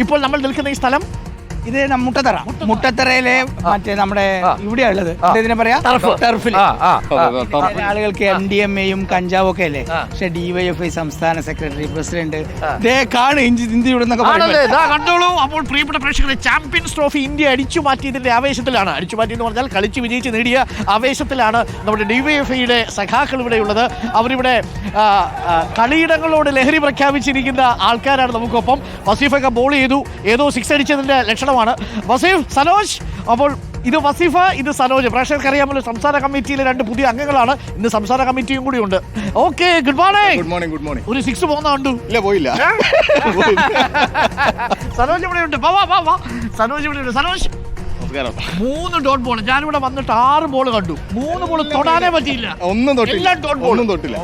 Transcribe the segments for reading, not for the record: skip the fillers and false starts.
ഇപ്പോൾ നമ്മൾ നിൽക്കുന്ന ഈ സ്ഥലം ഇത് മുട്ടത്തറയിലെ മറ്റേ നമ്മുടെ ഇവിടെയാ ഉള്ളത് ഇതിനെ പറയാ ടർഫിൽ. ആളുകൾക്ക് MDMA-യും കഞ്ചാവും ഒക്കെ അല്ലേ, പക്ഷെ DYFI സംസ്ഥാന സെക്രട്ടറി പ്രസിഡന്റ് കണ്ടോളൂ. അപ്പോൾ പ്രിയപ്പെട്ട പ്രേക്ഷകരെ, ചാമ്പ്യൻസ് ട്രോഫി ഇന്ത്യ അടിച്ചു മാറ്റിയതിന്റെ ആവേശത്തിലാണ്, അടിച്ചു മാറ്റി എന്ന് പറഞ്ഞാൽ കളിച്ച് വിജയിച്ച് നേടിയ ആവേശത്തിലാണ് നമ്മുടെ DYFI-യുടെ സഖാക്കൾ ഇവിടെയുള്ളത്. അവരിവിടെ കളിയിടങ്ങളോട് ലഹരി പ്രഖ്യാപിച്ചിരിക്കുന്ന ആൾക്കാരാണ് നമുക്കൊപ്പം. വസീഫൊക്കെ ബോൾ ചെയ്തു, ഏതോ 6 അടിച്ചതിന്റെ ലക്ഷണമാണ് വസീഫ്, സനോജ്. അപ്പോൾ ഇത് വസീഫ, ഇത് സനോജ്. പ്രേക്ഷകർക്ക് അറിയാമല്ലോ, സംസ്ഥാന കമ്മിറ്റിയിലെ 2 പുതിയ അംഗങ്ങളാണ്. ഇന്ന് സംസ്ഥാന കമ്മിറ്റിയും കൂടി ഉണ്ട്. Okay, good morning. Good morning. ഒരു 6 പോകുന്ന കണ്ടു? ഇല്ല, പോയില്ല. സനോജ് ഇവിടെ ഉണ്ട്. സനോജ് ഇവിടെ ഉണ്ട്. Sanoj 3 dot ball. ഞാനിവിടെ വന്നിട്ട് 6 ബോൾ കണ്ടു. 3 ബോൾ തൊടാനേ പറ്റിയില്ല. ഒന്നും തൊട്ടില്ല.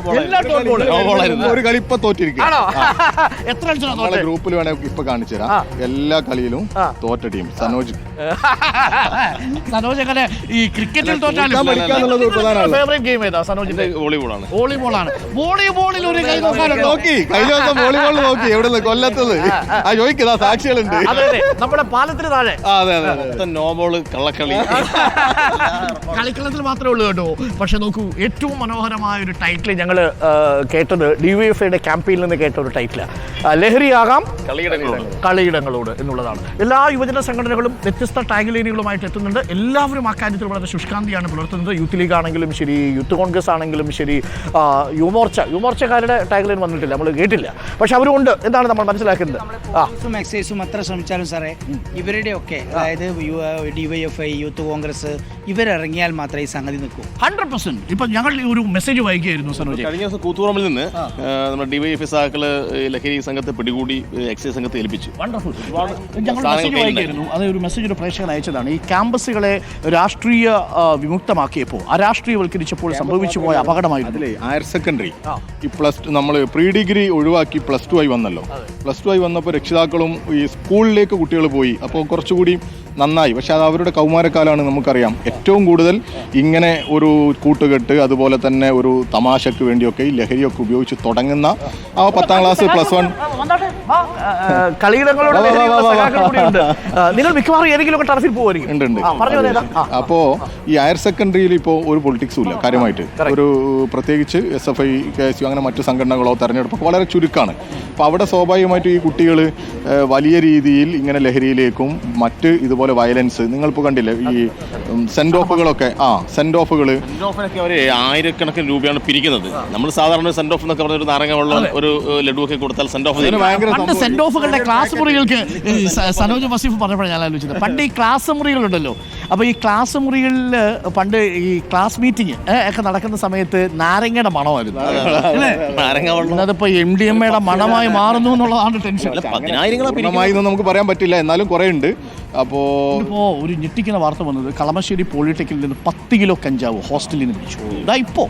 ഒരു കളി ഇപ്പൊ തോറ്റിരിക്കും. എത്ര കളിച്ചാണ് ഗ്രൂപ്പിൽ വേണേ ഇപ്പൊ കാണിച്ചു തരാം. എല്ലാ കളിയിലും തോറ്റ ടീം സനോജ്. സനോജ് എങ്ങനെ ഈ ക്രിക്കറ്റിൽ തോറ്റാലും ഫേവറേറ്റ് ഗെയിം ഏതാ സനോജിന്റെ? വോളിബോളാണ്. വോളിബോളിൽ ഒരു കൈ നോക്കി, കഴിഞ്ഞ ദിവസം വോളിബോൾ നോക്കി. എവിടെ കൊല്ലത്തത് ചോദിക്കുന്നതാ, സാക്ഷികളുണ്ട്. നമ്മുടെ പാലത്തിന് താഴെ. അതെ കള്ളക്കളി കളിക്കളത്തിൽ മാത്രമേ ഉള്ളൂ കേട്ടോ. പക്ഷെ നോക്കൂ, ഏറ്റവും മനോഹരമായ ഒരു ടൈറ്റിൽ ഞങ്ങൾ കേട്ടത് DYFI-യുടെ ക്യാമ്പയിനിൽ നിന്ന് കേട്ട ഒരു ടൈറ്റിൽ ലഹരിയാകാം കളിയിടങ്ങളോട് എന്നുള്ളതാണ്. എല്ലാ യുവജന സംഘടനകളും വ്യത്യസ്ത ടാഗ് ലൈനുകളുമായിട്ട് എത്തുന്നുണ്ട്. എല്ലാവരും ആ കാര്യത്തിൽ വളരെ ശുഷ്കാന്തിയാണ് പുലർത്തുന്നത്. യൂത്ത് ലീഗ് ആണെങ്കിലും ശരി, യൂത്ത് കോൺഗ്രസ് ആണെങ്കിലും ശരി, യുവമോർച്ചക്കാരുടെ ടാഗ് ലൈൻ വന്നിട്ടില്ല, നമ്മൾ കേട്ടില്ല. പക്ഷെ അവരുണ്ട് എന്നാണ് നമ്മൾ മനസ്സിലാക്കുന്നത്. എക്സൈസും അത്ര ശ്രമിച്ചാലും സാറേ, ഇവരുടെയൊക്കെ അതായത് DYFI, യൂത്ത് കോൺഗ്രസ് ഇവരിറങ്ങിയാൽ മാത്രമേ ഈ സംഗതി നിൽക്കൂ. 100%. ഇപ്പൊ ഞങ്ങൾ ഒരു മെസ്സേജ് വായിക്കുകയായിരുന്നു സനോജ്. കഴിഞ്ഞ ദിവസം കൂത്തുപറമ്പിൽ നിന്ന് നമ്മുടെ DYFI സഹാക്കള് ലഹരി സംഘത്തെ പിടികൂടി എക്സൈസ് സംഘത്തെ ഏൽപ്പിച്ചു. ഞങ്ങൾ മെസ്സേജ് വായിക്കുകയായിരുന്നു. അത് ഒരു മെസ്സേജ് ഒരു പ്രേക്ഷകൻ അയച്ചതാണ്. ഈ ക്യാമ്പസുകളെ രാഷ്ട്രീയ വിമുക്തമാക്കിയപ്പോൾ, അരാഷ്ട്രീയവൽക്കരിച്ചപ്പോൾ സംഭവിച്ചു പോയ അപകടമായിരുന്നു. ഹയർ സെക്കൻഡറി ഈ നമ്മൾ പ്രീ ഡിഗ്രി ഒഴിവാക്കി +2 ആയി വന്നല്ലോ. +2 ആയി വന്നപ്പോൾ രക്ഷിതാക്കളും ഈ സ്കൂളിലേക്ക് കുട്ടികൾ പോയി. അപ്പോൾ കുറച്ചുകൂടി നന്നായി. പക്ഷെ അത് അവരുടെ കൗമാരക്കാലാണ്. നമുക്കറിയാം ഏറ്റവും കൂടുതൽ ഇങ്ങനെ ഒരു കൂട്ടുകെട്ട്, അതുപോലെ തന്നെ ഒരു തമാശക്ക് വേണ്ടിയൊക്കെ ഈ ലഹരിയൊക്കെ ഉപയോഗിച്ച് തുടങ്ങുന്ന ആ 10ാം ക്ലാസ് +1 നിങ്ങൾ മിക്കവാറും ഏതെങ്കിലും ടർഫിൽ പോകുമായിരിക്കും. അപ്പോ ഈ ഹയർ സെക്കൻഡറിയിൽ ഇപ്പോൾ ഒരു പൊളിറ്റിക്സും ഇല്ല കാര്യമായിട്ട്. ഒരു പ്രത്യേകിച്ച് SFI, KSU അങ്ങനെ മറ്റു സംഘടനകളോ തെരഞ്ഞെടുപ്പൊക്കെ വളരെ ചുരുക്കമാണ്. അപ്പോൾ അവിടെ സ്വാഭാവികമായിട്ടും ഈ കുട്ടികൾ വലിയ രീതിയിൽ ഇങ്ങനെ ലഹരിയിലേക്കും മറ്റ് ഇതുപോലെ വയലൻസ്, നിങ്ങളിപ്പോൾ കണ്ടില്ലേ ഈ സെൻഡ് ഓഫുകളൊക്കെ. സെൻഡ് ഓഫിനൊക്കെ അവർ 1000കണക്കിന് രൂപയാണ് പിരിക്കുന്നത്. നമ്മൾ സാധാരണ സെൻഡ് ഓഫ് എന്നൊക്കെ പറഞ്ഞ ഒരു നാരങ്ങ വെള്ളം, ഒരു ലഡു ഒക്കെ കൊടുത്താൽ സെൻഡ് ഓഫ് പണ്ട് സെൻഡ് ഓഫുകളുടെ ക്ലാസ് മുറികൾക്ക് സനോജ് വസീഫ് പറഞ്ഞപ്പോഴാണ് ഞാൻ ആലോചിച്ചത്. പണ്ട് ഈ ക്ലാസ് മുറികളുണ്ടല്ലോ, അപ്പോൾ ഈ ക്ലാസ് മുറികളിൽ പണ്ട് ഈ ക്ലാസ് മീറ്റിംഗ് ഒക്കെ നടക്കുന്ന സമയത്ത് നാരങ്ങയുടെ മണമായിരുന്നു. അതിപ്പോ MDMA-യുടെ മണമായി മാറുന്നു എന്നുള്ളതാണ് ടെൻഷൻ. 10,000 നമുക്ക് പറയാൻ പറ്റില്ല, എന്നാലും കുറെ ഉണ്ട്. അപ്പോൾ ഒരു ഞെട്ടിക്കുന്ന വാർത്ത വന്നത് കളമശ്ശേരി പോളിടെക്നിക്കിൽ നിന്ന് 10 കിലോ കഞ്ചാവ് ഹോസ്റ്റലിൽ നിന്ന് പിടിച്ചു. ഇതാ ഇപ്പോൾ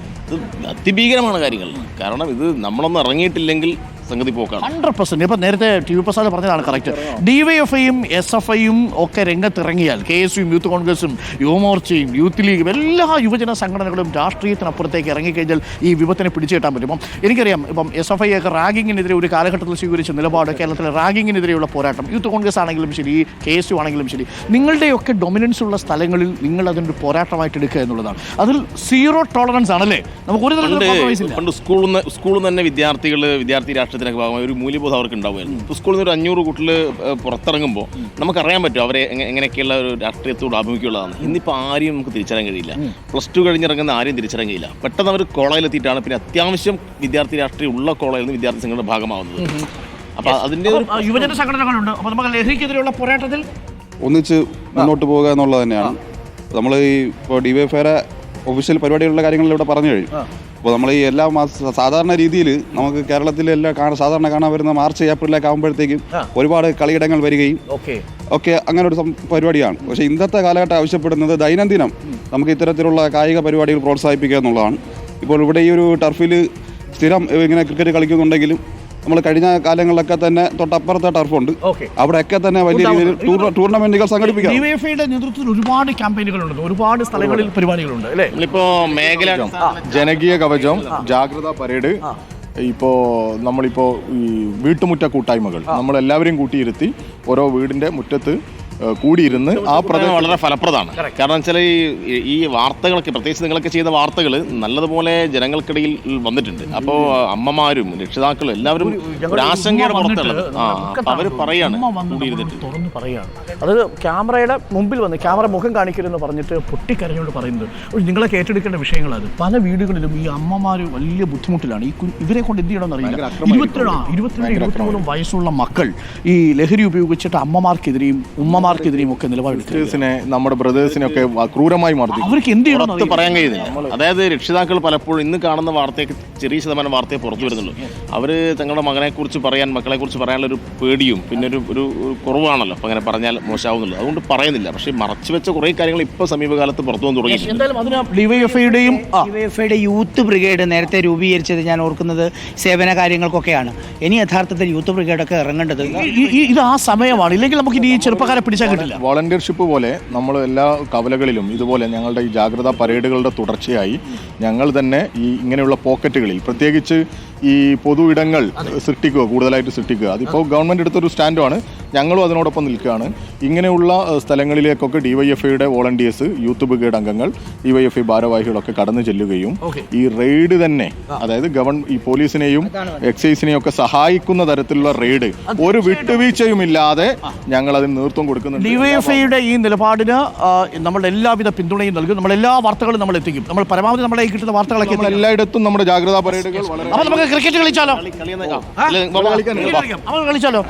അതിഭീകരമാണ് കാര്യങ്ങൾ. കാരണം ഇത് നമ്മളൊന്നും ഇറങ്ങിയിട്ടില്ലെങ്കിൽ സംഗതി പോക്കാണ്. 100%. ഇപ്പം നേരത്തെ TV പ്രസാദ് പറഞ്ഞതാണ് കറക്റ്റ്. DYFI-യും SFI-യും ഒക്കെ രംഗത്തിറങ്ങിയാൽ KSU-യും യൂത്ത് കോൺഗ്രസും യുവമോർച്ചയും യൂത്ത് ലീഗും എല്ലാ യുവജന സംഘടനകളും രാഷ്ട്രീയത്തിനപ്പുറത്തേക്ക് ഇറങ്ങിക്കഴിഞ്ഞാൽ ഈ വിപത്തിനെ പിടിച്ചു കെട്ടാൻ പറ്റും. എനിക്കറിയാം, ഇപ്പം SFI ഒക്കെ റാഗിങ്ങിനെതിരെ ഒരു കാലഘട്ടത്തിൽ സ്വീകരിച്ച നിലപാട്, കേരളത്തിലെ റാഗിങ്ങിനെതിരെയുള്ള പോരാട്ടം, യൂത്ത് കോൺഗ്രസ് ആണെങ്കിലും ശരി, KSU ആണെങ്കിലും ശരി, നിങ്ങളുടെയൊക്കെ ഡൊമിനൻസ് ഉള്ള സ്ഥലങ്ങളിൽ നിങ്ങൾ അതിൻ്റെ പോരാട്ടമായിട്ട് എടുക്കുക എന്നുള്ളതാണ്. അതിൽ 0 ടോളറൻസ് ആണല്ലേ. നമുക്ക് ഒരു പണ്ട് സ്കൂളിൽ തന്നെ വിദ്യാർത്ഥി രാഷ്ട്രീയത്തിനൊക്കെ ഭാഗമായി ഒരു മൂല്യബോധം അവർക്ക് ഉണ്ടാവുമായിരുന്നു. ഇപ്പോൾ സ്കൂളിൽ നിന്ന് ഒരു 500 കുട്ടികൾ പുറത്തിറങ്ങുമ്പോൾ നമുക്കറിയാൻ പറ്റും അവരെ എങ്ങനെയൊക്കെയുള്ള ഒരു രാഷ്ട്രീയത്തോട് ആഭിമുഖ്യമുള്ളതാണ്. ഇന്നിപ്പോൾ ആരെയും നമുക്ക് തിരിച്ചറിയാൻ കഴിയില്ല. +2 കഴിഞ്ഞിറങ്ങുന്ന ആരെയും തിരിച്ചറിയാൻ കഴിയില്ല. പെട്ടെന്ന് അവർ കോളേജിലെത്തിയിട്ടാണ് പിന്നെ അത്യാവശ്യം വിദ്യാർത്ഥി രാഷ്ട്രീയം ഉള്ള കോളേജിൽ നിന്ന് വിദ്യാർത്ഥി സംഘടന ഭാഗമാവുന്നത്. അപ്പോൾ അതിൻ്റെ യുവജന സംഘടനകളുണ്ട്. അപ്പോൾ നമുക്ക് ലഹരിക്കെതിരെയുള്ള പോരാട്ടത്തിൽ ഒന്നിച്ച് മുന്നോട്ട് പോകുക എന്നുള്ളത് തന്നെയാണ്. നമ്മൾ ഈ ഇപ്പോൾ DYFI-യുടെ ഒഫീഷ്യൽ പരിപാടികളുടെ കാര്യങ്ങൾ ഇവിടെ പറഞ്ഞു കഴിഞ്ഞു. അപ്പോൾ നമ്മൾ ഈ എല്ലാ സാധാരണ രീതിയിൽ നമുക്ക് കേരളത്തിലെല്ലാം സാധാരണ കാണാൻ വരുന്ന മാർച്ച് ഏപ്രിലൊക്കെ ആകുമ്പോഴത്തേക്കും ഒരുപാട് കളിയിടങ്ങൾ വരികയും ഒക്കെ അങ്ങനെ ഒരു പരിപാടിയാണ്. പക്ഷേ ഇന്നത്തെ കാലഘട്ടം ആവശ്യപ്പെടുന്നത് ദൈനംദിനം നമുക്ക് ഇത്തരത്തിലുള്ള കായിക പരിപാടികൾ പ്രോത്സാഹിപ്പിക്കുക എന്നുള്ളതാണ്. ഇപ്പോൾ ഇവിടെ ഈ ഒരു ടർഫിൽ സ്ഥിരം ഇങ്ങനെ ക്രിക്കറ്റ് കളിക്കുന്നുണ്ടെങ്കിലും നമ്മൾ കഴിഞ്ഞ കാലങ്ങളിലൊക്കെ തന്നെ തൊട്ടപ്പുറത്തെ ടർഫുണ്ട്, അവിടെയൊക്കെ തന്നെ വലിയ രീതിയിൽ ടൂർണമെന്റുകൾ സംഘടിപ്പിക്കാം. DYFI-യുടെ നേതൃത്വത്തിൽ ഒരുപാട് ക്യാമ്പയിനുകളുണ്ട്, ഒരുപാട് സ്ഥലങ്ങളിൽ പരിപാടികളുണ്ട് അല്ലേ. ഇപ്പോൾ മേഖല ജനകീയ കവചം, ജാഗ്രത പരേഡ്, ഇപ്പോൾ നമ്മളിപ്പോൾ ഈ വീട്ടുമുറ്റ കൂട്ടായ്മകൾ നമ്മളെല്ലാവരെയും കൂട്ടിയിരുത്തി ഓരോ വീടിൻ്റെ മുറ്റത്ത് കൂടിയിരുന്ന് ആ പ്രദേശം വളരെ ഫലപ്രദമാണ്. കാരണം വെച്ചാൽ ഈ വാർത്തകളൊക്കെ പ്രത്യേകിച്ച് നിങ്ങളൊക്കെ ചെയ്ത വാർത്തകൾ നല്ലതുപോലെ ജനങ്ങൾക്കിടയിൽ വന്നിട്ടുണ്ട്. അപ്പോൾ അമ്മമാരും രക്ഷിതാക്കളും എല്ലാവരും ഒരു ആശങ്കയുടെ പുറത്തുള്ളത്. അവർ പറയാണ് തുറന്ന് പറയാണ്. അത് ക്യാമറയുടെ മുമ്പിൽ വന്ന് ക്യാമറ മുഖം കാണിക്കരുതെന്ന് പറഞ്ഞിട്ട് പൊട്ടിക്കരഞ്ഞോട് പറയുന്നത് നിങ്ങളൊക്കെ ഏറ്റെടുക്കേണ്ട വിഷയങ്ങളത്. പല വീടുകളിലും ഈ അമ്മമാർ വലിയ ബുദ്ധിമുട്ടിലാണ്. ഇവരെ കൊണ്ട് എന്ത് ചെയ്യണമെന്ന് അറിയില്ല. 22-23 വയസ്സുള്ള മക്കൾ ഈ ലഹരി ഉപയോഗിച്ചിട്ട് അമ്മമാർക്കെതിരെയും ഉമ്മമാർക്കെതിരെയും ഒക്കെ നിലപാടെടുക്കുന്നത് നമ്മുടെ ബ്രദേഴ്സിനെ ഒക്കെ ക്രൂരമായി മർദ്ദിക്കും. അവർക്ക് എന്ത് ചെയ്യണമെന്ന് പറയാൻ കഴിയുന്നില്ല. അതായത് രക്ഷിതാക്കൾ പലപ്പോഴും ഇന്ന് കാണുന്ന വാർത്തയൊക്കെ ചെറിയ ശതമാനം വാർത്തയെ പുറത്തു വരുന്നുള്ളൂ. അവർ തങ്ങളുടെ മക്കളെക്കുറിച്ച് പറയാനുള്ള ഒരു പേടിയും പിന്നെ ഒരു കുറവാണല്ലോ. അപ്പം അങ്ങനെ പറഞ്ഞാൽ മോശമാവുന്നുള്ളൂ. അതുകൊണ്ട് പറയുന്നില്ല. പക്ഷേ മറച്ചു വെച്ച കുറേ കാര്യങ്ങൾ ഇപ്പോൾ സമീപകാലത്ത് പുറത്തു വന്നു തുടങ്ങി. എന്തായാലും അതിന് ഡിവൈഎഫ്ഐയുടെയും യൂത്ത് ബ്രിഗേഡ് നേരത്തെ രൂപീകരിച്ചത് ഞാൻ ഓർക്കുന്നത് സേവന കാര്യങ്ങൾക്കൊക്കെയാണ്. ഇനി യഥാർത്ഥത്തിൽ യൂത്ത് ബ്രിഗേഡൊക്കെ ഇറങ്ങേണ്ടത് ഇത് ആ സമയമാണ്. ഇല്ലെങ്കിൽ നമുക്ക് ഈ ചെറുപ്പക്കാരെ പിടിച്ചാൽ കിട്ടില്ല. വോളണ്ടിയർഷിപ്പ് പോലെ നമ്മൾ എല്ലാ കവലകളിലും ഇതുപോലെ ഞങ്ങളുടെ ഈ ജാഗ്രതാ പരേഡുകളുടെ തുടർച്ചയായി ഞങ്ങൾ തന്നെ ഈ ഇങ്ങനെയുള്ള പോക്കറ്റുകളിൽ പ്രത്യേകിച്ച് ഈ പൊതു ഇടങ്ങൾ കൂടുതലായിട്ട് സൃഷ്ടിക്കുക. അതിപ്പോൾ ഗവൺമെൻറ് എടുത്തൊരു സ്റ്റാൻഡുമാണ്. ഞങ്ങളും അതിനോടൊപ്പം നിൽക്കുകയാണ്. ഇങ്ങനെയുള്ള സ്ഥലങ്ങളിലേക്കൊക്കെ ഡിവൈഎഫ്ഐയുടെ വോളണ്ടിയേഴ്സ്, യൂത്ത് ബ്രിഗേഡ് അംഗങ്ങൾ, ഡിവൈഎഫ്ഐ ഭാരവാഹികളൊക്കെ കടന്നു ചെല്ലുകയും ഈ റെയ്ഡ് തന്നെ, അതായത് ഈ പോലീസിനെയും എക്സൈസിനെയും ഒക്കെ സഹായിക്കുന്ന തരത്തിലുള്ള റെയ്ഡ് ഒരു വിട്ടുവീഴ്ചയും ഇല്ലാതെ ഞങ്ങൾ അതിന് നേതൃത്വം കൊടുക്കുന്നുണ്ട്. ഡിവൈഎഫ്ഐയുടെ ഈ നിലപാടിന് നമ്മുടെ എല്ലാവിധ പിന്തുണയും നൽകും. നമ്മൾ എല്ലാ വാർത്തകളും നമ്മൾ എത്തിക്കും. നമ്മൾ പരമാവധി നമ്മുടെ കിട്ടുന്ന വാർത്തകളൊക്കെ എല്ലായിടത്തും നമ്മുടെ ജാഗ്രതാ പരേഡുകൾ അപ്പോൾ നമുക്ക് ക്രിക്കറ്റ് കളിച്ചാലോ? കളിച്ചാലോ?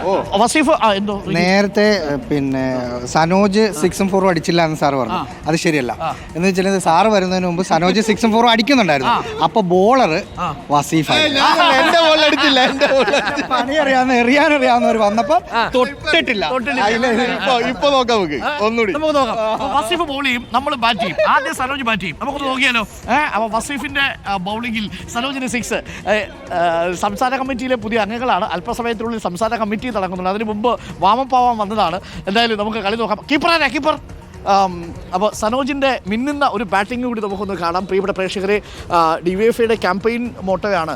വസീഫ് എന്തോ നേരത്തെ പിന്നെ സനോജ് 6ഉം 4ഉം അടിച്ചില്ല എന്ന് സാറ് പറഞ്ഞു. അത് ശരിയല്ല. എന്ന് വെച്ചാൽ സാറ് വരുന്നതിന് മുമ്പ് സനോജ് 6ഉം 4ഉം അടിക്കുന്നുണ്ടായിരുന്നു. അപ്പൊ ബോളർ വസീഫ് പണി എറിയാനറിയാവുന്നവർ വന്നപ്പോ തൊട്ടിട്ടില്ല. ഇപ്പൊ നോക്കാം, നമുക്ക് നോക്കാം. വസീഫ് ബോൾ ചെയ്യും, നമ്മൾ ബാറ്റ് ചെയ്യും. ആദ്യം സനോജ് ബാറ്റ് ചെയ്യും. നമുക്കൊന്ന് നോക്കിയാലോ? അപ്പൊ വസീഫിന്റെ ബൗളിംഗിൽ സനോജിന് 6. സംസ്ഥാന കമ്മിറ്റിയിലെ പുതിയ അംഗങ്ങളാണ്. അല്പസമയത്തിനുള്ളിൽ സംസ്ഥാന കമ്മിറ്റി നടക്കുന്നുണ്ട്. അതിന് മുമ്പ് വാമപ്പാവാൻ വന്നതാണ്. എന്തായാലും നമുക്ക് കളി നോക്കാം. കീപ്പർ അപ്പോൾ സനോജിൻ്റെ മിന്നുന്ന ഒരു ബാറ്റിംഗ് കൂടി നമുക്കൊന്ന് കാണാം. പ്രിയപ്പെട്ട പ്രേക്ഷകരെ, ഡിവൈഎഫ്ഐയുടെ ക്യാമ്പയിൻ മോട്ടോയാണ്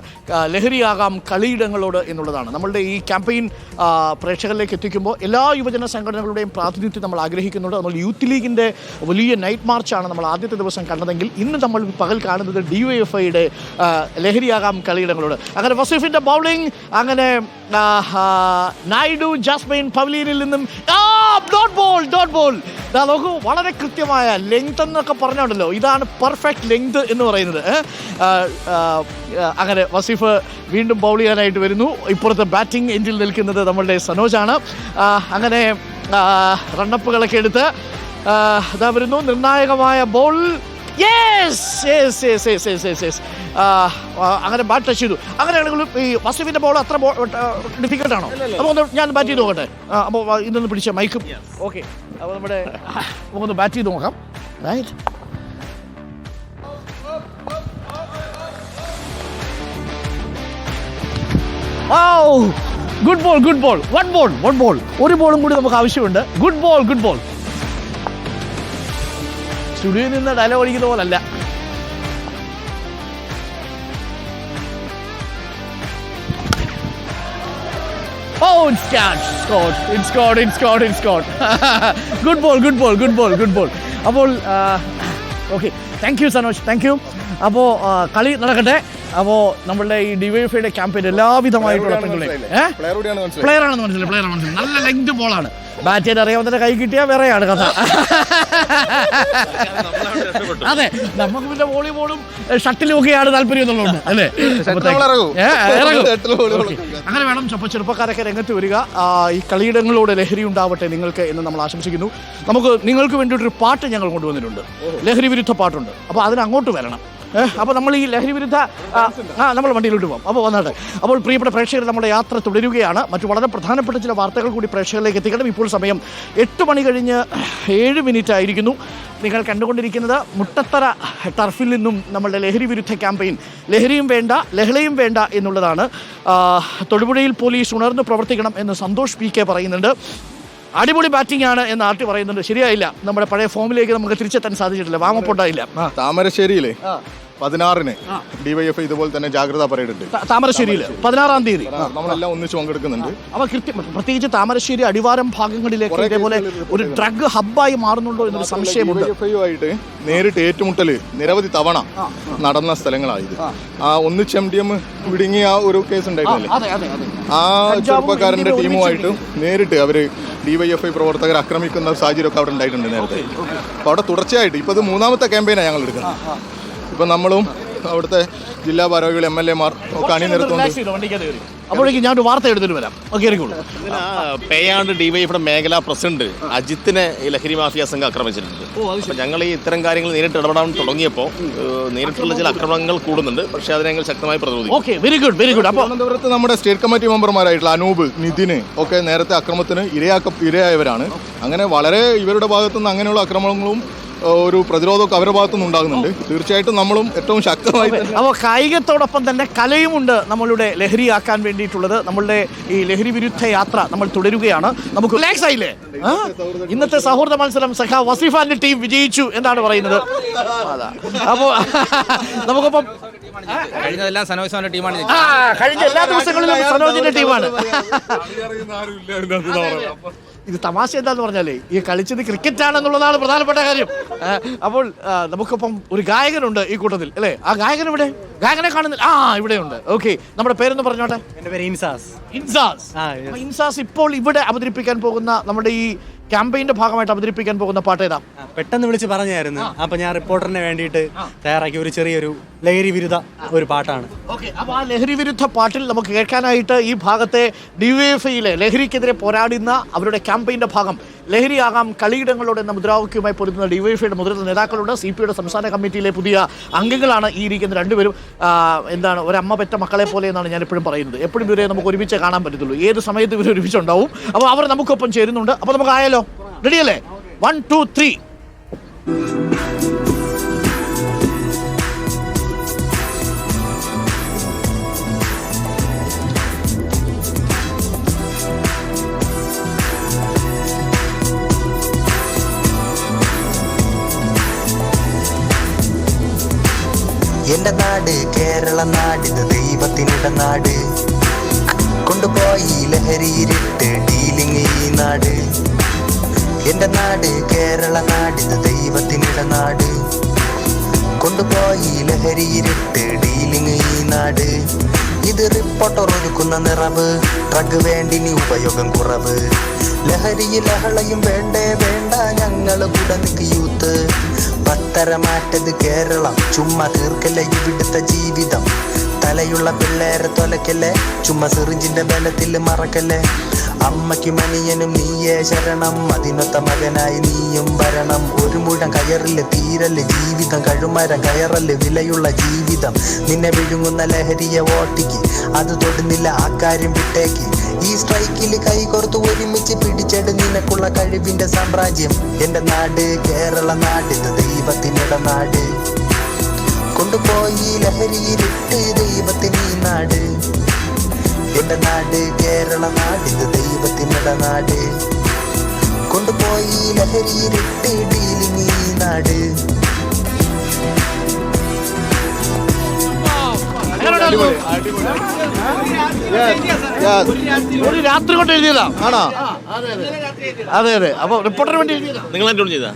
ലഹരിയാകാം കളിയിടങ്ങളോട് എന്നുള്ളതാണ്. നമ്മളുടെ ഈ ക്യാമ്പയിൻ പ്രേക്ഷകരിലേക്ക് എത്തിക്കുമ്പോൾ എല്ലാ യുവജന സംഘടനകളുടെയും പ്രാതിനിധ്യം നമ്മൾ ആഗ്രഹിക്കുന്നുണ്ട്. നമ്മൾ യൂത്ത് ലീഗിൻ്റെ വലിയ നൈറ്റ് മാർച്ചാണ് നമ്മൾ ആദ്യത്തെ ദിവസം കണ്ടതെങ്കിൽ ഇന്ന് നമ്മൾ പകൽ കാണുന്നത് ഡിവൈഎഫ്ഐയുടെ ലഹരിയാകാം കളിയിടങ്ങളോട്. അങ്ങനെ വസീഫിൻ്റെ ബൗളിംഗ്, അങ്ങനെ നായിഡു ജാസ്മിൻ പവലിയനിൽ നിന്നും ഡോട്ട് ബോൾ നോക്കൂ. വളരെ കൃത്യമായ ലെങ്ത് എന്നൊക്കെ പറഞ്ഞുണ്ടല്ലോ, ഇതാണ് പെർഫെക്റ്റ് ലെങ്ത് എന്ന് പറയുന്നത്. അങ്ങനെ വസീഫ് വീണ്ടും ബൗൾ ചെയ്യാനായിട്ട് വരുന്നു. ഇപ്പുറത്തെ ബാറ്റിംഗ് എൻഡിൽ നിൽക്കുന്നത് നമ്മളുടെ സനോജാണ്. അങ്ങനെ റണ്ണപ്പുകളൊക്കെ എടുത്ത് ഇതാ വരുന്നു നിർണായകമായ ബോൾ. അങ്ങനെ ബാറ്റ് ടച്ച് ചെയ്തു. അങ്ങനെയാണെങ്കിൽ ഈ വസീഫിന്റെ ബോൾ അത്ര ഡിഫിക്കൽട്ടാണോ? അപ്പോൾ ഒന്ന് ഞാൻ ബാറ്റ് ചെയ്ത് നോക്കട്ടെ. അപ്പോൾ ഇതൊന്ന് പിടിച്ച മൈക്കും. ഓക്കെ, അപ്പോൾ നമ്മുടെ നമുക്കൊന്ന് ബാറ്റ് ചെയ്ത് നോക്കാം. Right, good ball. One ball. ഒരു ബോളും കൂടി നമുക്ക് ആവശ്യമുണ്ട്. Good ball. സ്റ്റുഡിയോയിൽ നിന്ന് ഡയലോഗ് അടിക്കുന്ന പോലല്ല. It's scored. Good ball. അപ്പോൾ okay, thank you Sanoj, thank you. അപ്പോൾ കളി നടക്കട്ടെ. അപ്പോൾ നമ്മളുടെ ഈ ഡിവൈഎഫ്ഐയുടെ ക്യാമ്പയിൻ എല്ലാവിധമായിട്ടുള്ള പ്ലെയറാണെന്ന് മനസ്സിലായി. നല്ല ലെങ്ത് ബോളാണ്. ബാറ്റ് ചെയ്ത് അറിയാവുന്നതിന്റെ കൈ കിട്ടിയാൽ വേറെയാണ് കഥ. അതെ, നമുക്ക് പിന്നെ വോളിബോളും ഷട്ടിലും ഒക്കെയാണ് താല്പര്യം എന്നുള്ളതുകൊണ്ട് അല്ലേ? അങ്ങനെ വേണം. അപ്പോൾ ചെറുപ്പക്കാരൊക്കെ രംഗത്ത് വരിക. ഈ കളിയിടങ്ങളോട് ലഹരി ഉണ്ടാവട്ടെ നിങ്ങൾക്ക് എന്ന് നമ്മൾ ആശംസിക്കുന്നു. നിങ്ങൾക്ക് വേണ്ടിയിട്ടൊരു പാട്ട് ഞങ്ങൾ കൊണ്ടുവന്നിട്ടുണ്ട്. ലഹരി വിരുദ്ധ പാട്ടുണ്ട്. അപ്പോൾ അതിന് അങ്ങോട്ട് വരണം. അപ്പോൾ നമ്മൾ ഈ ലഹരി വിരുദ്ധ നമ്മൾ വണ്ടിയിലോട്ട് പോകും. അപ്പോൾ വന്നാട്ടെ. അപ്പോൾ പ്രിയപ്പെട്ട പ്രേക്ഷകർ, നമ്മുടെ യാത്ര തുടരുകയാണ്. മറ്റു വളരെ പ്രധാനപ്പെട്ട ചില വാർത്തകൾ കൂടി പ്രേക്ഷകരിലേക്ക് എത്തിക്കണം. ഇപ്പോൾ സമയം 8:07 ആയിരിക്കുന്നു. നിങ്ങൾ കണ്ടുകൊണ്ടിരിക്കുന്നത് മുട്ടത്തറ ടർഫിൽ നിന്നും നമ്മളുടെ ലഹരി വിരുദ്ധ ക്യാമ്പയിൻ ലഹരിയും വേണ്ട ലഹളയും വേണ്ട എന്നുള്ളതാണ്. തൊടുപുഴയിൽ പോലീസ് ഉണർന്ന് പ്രവർത്തിക്കണം എന്ന് സന്തോഷ് PK പറയുന്നുണ്ട്. അടിപൊളി ബാറ്റിംഗ് ആണ് എന്ന് ആർട്ടി പറയുന്നുണ്ട്. ശരിയായില്ല, നമ്മുടെ പഴയ ഫോമിലേക്ക് നമുക്ക് തിരിച്ചെത്താൻ സാധിച്ചിട്ടില്ല. വാമപ്പ് ഉണ്ടായില്ല. താമരശ്ശേരിയിലെ 16-ന് ഡിവൈഎഫ്ഐ ഇതുപോലെ തന്നെ ജാഗ്രതാ പരേഡ് ഉണ്ട് താമരശ്ശേരിയിൽ 16-ാം തീയതി നമ്മളെല്ലാം ഒന്നിച്ച് പങ്കെടുക്കുന്നുണ്ട്. അപ്പോൾ പ്രത്യേകിച്ച് താമരശ്ശേരി അടിവാരം ഭാഗങ്ങളിലേക്ക് ഇതേപോലെ ഒരു ഡ്രഗ് ഹബ്ബായി മാറുന്നുണ്ടോ എന്നൊരു സംശയമുണ്ട്. ഡിവൈഎഫ്ഐയുമായിട്ട് നേരിട്ട് ഏറ്റുമുട്ടൽ നിരവധി തവണ നടന്ന സ്ഥലങ്ങളായത്. ആ ഒന്നിച്ച് MDM വിടുങ്ങിയ ആ ഒരു കേസ് ഉണ്ടായിരുന്നില്ലേ, ആ ചെറുപ്പക്കാരന്റെ ടീമുമായിട്ട് നേരിട്ട് അവര് ഡിവൈഎഫ്ഐ പ്രവർത്തകർ ആക്രമിക്കുന്ന സാഹചര്യമൊക്കെ അവിടെ ഉണ്ടായിട്ടുണ്ട് നേരത്തെ. അപ്പോൾ അവിടെ തുടർച്ചയായിട്ട് ഇപ്പോൾ ഇത് 3ാമത്തെ ക്യാമ്പയിനാണ് ഞങ്ങൾ എടുക്കുന്നത്. ഇപ്പം നമ്മളും അവിടുത്തെ ജില്ലാ ഭാരവാഹികൾ MLA മാർ ഒക്കെ അണിനിരത്തുന്നുണ്ട്. അപ്പോഴേക്കും ഞാനൊരു വാർത്ത എടുത്തിട്ട് വരാം. ഓക്കെ, ഇറങ്ങിക്കോളൂ. പേയാണ്ട് ഡിവൈഎഫിയുടെ മേഖലാ പ്രസിഡന്റ് അജിത്തിനെ ഈ ലഹരി മാഫിയ സംഘം ആക്രമിച്ചിട്ടുണ്ട്. അപ്പോൾ ഞങ്ങൾ ഈ ഇത്തരം കാര്യങ്ങൾ നേരിട്ട് ഇടപെടാൻ തുടങ്ങിയപ്പോൾ നേരിട്ടുള്ള ചില ആക്രമണങ്ങൾ കൂടുന്നുണ്ട്. പക്ഷേ അതിനെ ഞങ്ങൾ ശക്തമായി പ്രതിരോധിക്കും. Okay, very good, very good. അപ്പോൾ തിരുവനന്തപുരത്ത് നമ്മുടെ സ്റ്റേറ്റ് കമ്മിറ്റി മെമ്പർമാരായിട്ടുള്ള അനൂപ്, നിതിന് ഒക്കെ നേരത്തെ അക്രമത്തിന് ഇരയായവരാണ്. അങ്ങനെ വളരെ ഇവരുടെ ഭാഗത്തുനിന്ന് അങ്ങനെയുള്ള അക്രമങ്ങളും ഒരു പ്രതിരോധമൊക്കെ അവരുടെ ഭാഗത്തുനിന്ന് ഉണ്ടാകുന്നുണ്ട്. തീർച്ചയായിട്ടും നമ്മളും ഏറ്റവും ശക്തമായി. അപ്പോൾ കായികത്തോടൊപ്പം തന്നെ കലയുമുണ്ട് നമ്മളുടെ ലഹരിയാക്കാൻ വേണ്ടിയിട്ടുള്ളത്. നമ്മളുടെ ഈ ലഹരി വിരുദ്ധ യാത്ര നമ്മൾ തുടരുകയാണ്. നമുക്ക് റിലാക്സ് ആയില്ലേ? ഇന്നത്തെ സൗഹൃദ മത്സരം സഖാ വസീഫാന്റെ ടീം വിജയിച്ചു എന്നാണ് പറയുന്നത്. അതാ, അപ്പോൾ നമുക്കിപ്പം കഴിഞ്ഞതെല്ലാം സനോജ് ടീമാണ്. കഴിഞ്ഞ എല്ലാ ദിവസങ്ങളിലും സനോജിന്റെ ടീമാണ്. ഇത് തമാശ എന്താന്ന് പറഞ്ഞാലേ ഈ കളിച്ചത് ക്രിക്കറ്റ് ആണെന്നുള്ളതാണ് പ്രധാനപ്പെട്ട കാര്യം. അപ്പോൾ നമുക്കിപ്പം ഒരു ഗായകനുണ്ട് ഈ കൂട്ടത്തിൽ അല്ലേ? ആ ഗായകൻ ഇവിടെ, ഗായകനെ കാണുന്നില്ല. ഇവിടെയുണ്ട്. ഓക്കെ, നമ്മുടെ പേരൊന്ന് പറഞ്ഞോട്ടെ. എൻ്റെ പേര് ഇൻസാസ്. ഇൻസാസ് ഇപ്പോൾ ഇവിടെ അവതരിപ്പിക്കാൻ പോകുന്ന നമ്മുടെ ഈ ക്യാമ്പയിന്റെ ഭാഗമായിട്ട് അവതരിപ്പിക്കാൻ പോകുന്ന പാട്ട് ഏതാ? പെട്ടെന്ന് വിളിച്ച് പറഞ്ഞായിരുന്നു. അപ്പൊ ഞാൻ റിപ്പോർട്ടറിന് വേണ്ടിയിട്ട് തയ്യാറാക്കിയ ഒരു ചെറിയൊരു ലഹരി വിരുദ്ധ ഒരു പാട്ടാണ്. ഓക്കെ, അപ്പോൾ ആ ലഹരി വിരുദ്ധ പാട്ടിൽ നമുക്ക് കേൾക്കാനായിട്ട് ഈ ഭാഗത്തെ ഡിവൈഎഫ്ഐയിലെ ലഹരിക്കെതിരെ പോരാടുന്ന അവരുടെ ക്യാമ്പയിന്റെ ഭാഗം ലഹരിയാകാം കളിയിടങ്ങളോട് എന്ന മുദ്രാവാക്യവുമായി പൊരുതുന്ന ഡിവൈഎഫ്ഐയുടെ മുതിർന്ന നേതാക്കളുണ്ട്. CPIയുടെ സംസ്ഥാന കമ്മിറ്റിയിലെ പുതിയ അംഗങ്ങളാണ് ഈ ഇരിക്കുന്ന രണ്ടുപേരും. എന്താണ്, ഒരമ്മ പെറ്റ മക്കളെ പോലെ എന്നാണ് ഞാൻ എപ്പോഴും പറയുന്നത്. എപ്പോഴും ഇവരെ നമുക്ക് ഒരുമിച്ച് കാണാൻ പറ്റത്തുള്ളൂ. ഏത് സമയത്ത് ഇവർ ഒരുമിച്ചുണ്ടാവും. അപ്പോൾ അവർ നമുക്കൊപ്പം ചേരുന്നുണ്ട്. അപ്പോൾ നമുക്ക് ആയാലോ? റെഡിയല്ലേ? 1 2 3. എന്റെ നാട് കേരള നാടിത് ദൈവത്തിനിട നാട്, കൊണ്ടുപോയി ലഹരിയിരിട്ട് ഡീലിങ് ഈ നാട്. എന്റെ നാട് കേരള നാടിത് ദൈവത്തിനിട നാട്, കൊണ്ടുപോയി ലഹരിയിരിട്ട് ഡീലിങ് ഈ നാട്. ഇത് റിപ്പോർട്ടർ ഒരുക്കുന്ന നിറവ്, ഡ്രഗ് വേണ്ടിനി ഉപയോഗം കുറവ്. ലഹരിയിൽ ലഹളയും വേണ്ടേ വേണ്ട, ഞങ്ങള് കൂടെ നിക്ക് യൂത്ത്. പത്തരമാറ്റത് കേരളം, ചുമ്മാ തീർക്കല്ലേ ഇവിടുത്തെ ജീവിതം. തലയുള്ള പിള്ളേരെ തൊലക്കല്ലേ, ചുമ്മാ സിറിഞ്ചിന്റെ ബലത്തിൽ മറക്കല്ലേ. അമ്മയ്ക്ക് മനിയനും നീയേ ശരണം, അതിനൊത്ത മകനായി നീയും വരണം. ഒരു മുഴം കയറില് തീരല് ജീവിതം, കഴുമരം കയറല് വിലയുള്ള ജീവിതം. നിന്നെ വിഴുങ്ങുന്ന ലഹരിയെ ഓട്ടിക്ക്, അത് തൊടുന്നില്ല ആ കാര്യം വിട്ടേക്ക്. ഈ സ്ട്രൈക്കിൽ കൈകോർത്ത് ഒരുമിച്ച് പിടിച്ചെടു നിനക്കുള്ള കഴിവിന്റെ സാമ്രാജ്യം. എന്റെ നാട് കേരള നാടിത് ദൈവത്തിനിട നാട്, കൊണ്ടുപോയി ലഹരിയിരിട്ട് ദൈവത്തിന് ഈ നാട്. എന്റെ നാട് കേരള നാടിത് ദൈവത്തിനിട നാട്, കൊണ്ടുപോയി ലഹരിയിരിട്ട് ഡീലിങ് ഈ നാട്. ഒരു രാത്രി കൊണ്ട് എഴുതിയതാ ആണോ? അതെ അതെ. അപ്പോൾ റിപ്പോർട്ടറിന് വേണ്ടി എഴുതിയതാ? നിങ്ങൾ ട്യൂൺ ചെയ്താ?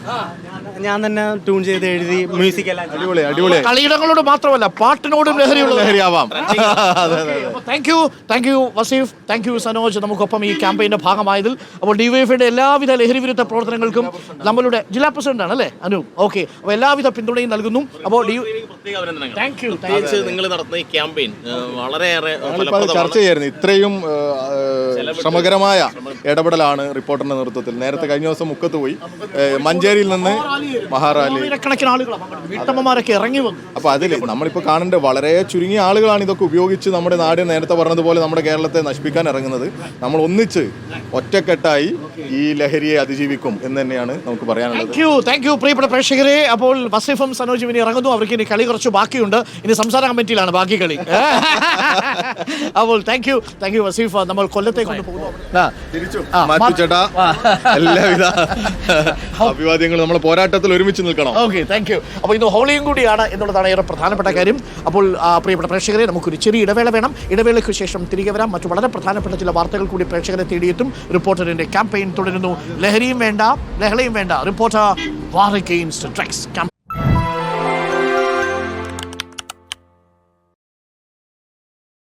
ഞാൻ തന്നെ ട്യൂൺ ചെയ്ത് എഴുതി, മ്യൂസിക് എല്ലാം. അടിപൊളി അടിപൊളി. കളിയിടങ്ങളോട് മാത്രമല്ല പാട്ടിനോടും ലഹരിയാവാം. Thank you Vaseef, thank you Sanoj, നമുക്കൊപ്പം ഈ ക്യാമ്പയിന്റെ ഭാഗമായതിൽ. അപ്പോൾ ഡിവൈഎഫ്ഐയുടെ എല്ലാവിധ ലഹരി വിരുദ്ധ പ്രവർത്തനങ്ങൾക്കും നമ്മളുടെ ജില്ലാ പ്രസിഡന്റാണ് അല്ലേ അനു? ഓക്കെ, അപ്പോൾ എല്ലാവിധ പിന്തുണയും നൽകുന്നു. അപ്പോൾ താങ്ക് യു. നിങ്ങൾ നടത്തുന്ന ഈ ക്യാമ്പയിൻ വളരെയേറെ ചർച്ച ചെയ്യായിരുന്നു. ഇത്രയും ശ്രമകരമായ ഇടപെടലാണ് റിപ്പോർട്ടറിന്റെ നേതൃത്വത്തിൽ. നേരത്തെ കഴിഞ്ഞ ദിവസം മുക്കത്ത് പോയി, മഞ്ചേരിയിൽ നിന്ന് മഹാറാലി, കണക്കിന് ആളുകളാണ്, വീട്ടമ്മമാരൊക്കെ ഇറങ്ങി വന്നു. അപ്പോൾ അതിൽ നമ്മളിപ്പോൾ കാണേണ്ട വളരെ ചുരുങ്ങിയ ആളുകളാണ് ഇതൊക്കെ ഉപയോഗിച്ച് നമ്മുടെ നാട് നേരത്തെ പറഞ്ഞതുപോലെ നമ്മുടെ കേരളത്തെ നശിപ്പിക്കാൻ ഇറങ്ങുന്നത്. നമ്മൾ ഒന്നിച്ച് ഒറ്റക്കെട്ടായി ഈ ലഹരിയെ അതിജീവിക്കും എന്ന് തന്നെയാണ് നമുക്ക് പറയാനുള്ളത്. താങ്ക് യു പ്രിയപ്പെട്ട പ്രേക്ഷകരെ. അപ്പോൾ വസീഫും സനോജും ഇനി ഇറങ്ങുന്നു. അവർക്ക് ഇനി കളി കുറച്ച് ബാക്കിയുണ്ട്. ഇനി സംസ്ഥാന കമ്മിറ്റിയിലാണ് ബാക്കി കളി. അപ്പോൾ താങ്ക് യു വസീഫ്. നമ്മൾ കൊല്ലത്തേക്ക് കൊണ്ടുപോകുന്നു. എല്ലാവിധ അഭിവാദ്യങ്ങളും നമ്മൾ പോരാ പോരാട്ടത്തിൽ ഒരുമിച്ച് നിൽക്കണം. Okay, thank you. അപ്പോൾ ഇന്ന് ഹോളിയും കൂടിയാണ് എന്നുള്ളതാണ് ഏറെ പ്രധാനപ്പെട്ട കാര്യം. അപ്പോൾ പ്രിയപ്പെട്ട പ്രേക്ഷകരെ, നമുക്കൊരു ചെറിയ ഇടവേള വേണം. ഇടവേളയ്ക്ക് ശേഷം തിരികെ വരാം. മറ്റു വളരെ പ്രധാനപ്പെട്ട ചില വാർത്തകൾ കൂടി പ്രേക്ഷകരെ തേടിയെത്തും. റിപ്പോർട്ടറിന്റെ ക്യാമ്പയിൻ തുടരുന്നു. ലഹരിയും വേണ്ട, ലഹളയും വേണ്ട. Reporter war against drugs.